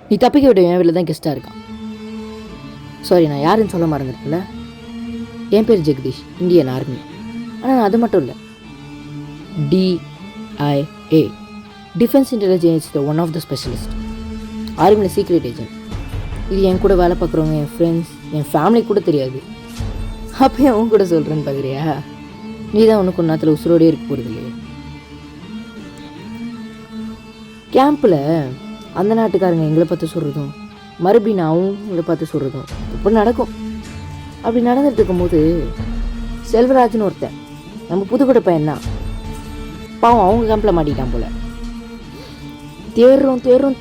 நீ தப்பிக்க விட என் வீட்டில் தான் கெஸ்ட்டாக இருக்கான். சாரி, நான் யாருன்னு சொல்ல மறந்துருக்குல்ல. என் பேர் ஜெகதீஷ், இந்தியன் ஆர்மி. ஆனால் அது மட்டும் இல்லை, DIA, defence intelligence one of the specialist. ஆர்மியில் சீக்ரெட் ஏஜென்ட். இது என் கூட வேலை பார்க்குறவங்க, என் ஃப்ரெண்ட்ஸ், என் ஃபேமிலி கூட தெரியாது. அப்போ அவன் கூட சொல்கிறேன்னு பார்க்குறியா? நீ தான் ஒன்று கொஞ்ச நேரத்தில் உசுரோடே இருக்க போகிறது இல்லையே. கேம்பில் அந்த நாட்டுக்காரங்க எங்களை பார்த்து சொல்கிறதும், மறுபடியும் நான் அவங்கள பார்த்து சொல்கிறதும் இப்போ நடக்கும். அப்படி நடந்துட்டு இருக்கும்போது செல்வராஜ்னு ஒருத்தன், நம்ம புதுக்கோட்டை பையன் தான், பாவம் அவங்க கேம்பில் மாட்டிக்கிட்டான் போல்.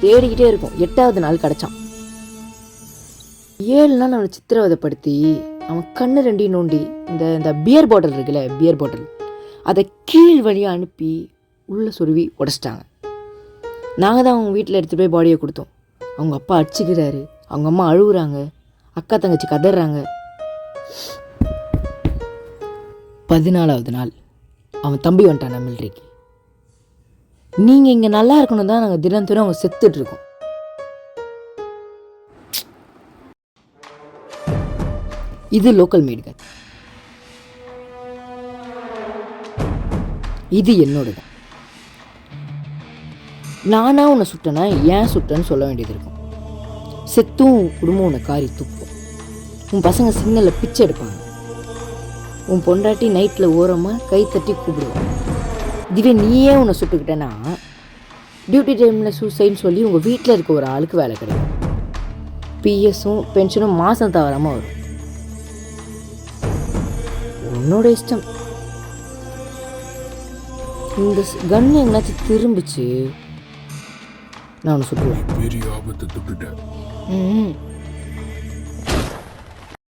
தேடிக்கிட்டே இருக்கும். 8வது நாள் கிடச்சான். 7 நாள் அவனை சித்திரவதைப்படுத்தி அவன் கண்ணு 2 நோண்டி இந்த பியர் பாட்டில் இருக்குல்ல, பியர் பாட்டில், அதை கீழ் வழியாக அனுப்பி உள்ளே சொருவி உடச்சிட்டாங்க. நாங்கள் தான் அவங்க வீட்டில் எடுத்துகிட்டு போய் பாடியை கொடுத்தோம். அவங்க அப்பா அடிச்சுக்கிறாரு, அவங்க அம்மா அழுகுறாங்க, அக்கா தங்கச்சி கதறாங்க. 14வது நாள் அவன் தம்பி வந்துட்டான் மிலிட்ரிக்கு. நீங்கள் இங்கே நல்லா இருக்கணும் தான் நாங்கள் தினம் அவங்க செத்துட்ருக்கோம். இது லோக்கல் மீடியா, இது என்னோட தான். நானா உன்னை சுட்டனா ஏன் சுட்டன்னு சொல்ல வேண்டியது இருக்கும். செத்தும் குடும்பம் உன்னை காரி துப்பும். உன் பசங்க சிக்னலில் பிச்சை எடுப்பாங்க. உன் பொண்டாட்டி நைட்டில் ஓரமாக கை தட்டி கூப்பிடுவான். இதுவே நீயே உன்னை சுட்டுக்கிட்டேன்னா டியூட்டி டைமில் சூசைன்னு சொல்லி உங்கள் வீட்டில் இருக்க ஒரு ஆளுக்கு வேலை கிடைக்கும். பிஎஸும் பென்ஷனும் மாதம் தவறாமல் வரும். உன்னோட இஷ்டம். இந்த கன் எங்கேனாச்சும் திரும்பிச்சு நான் ஒன்று சுட்டுவேன். பெரிய ஆபத்தை தொட்டுட்டேன்.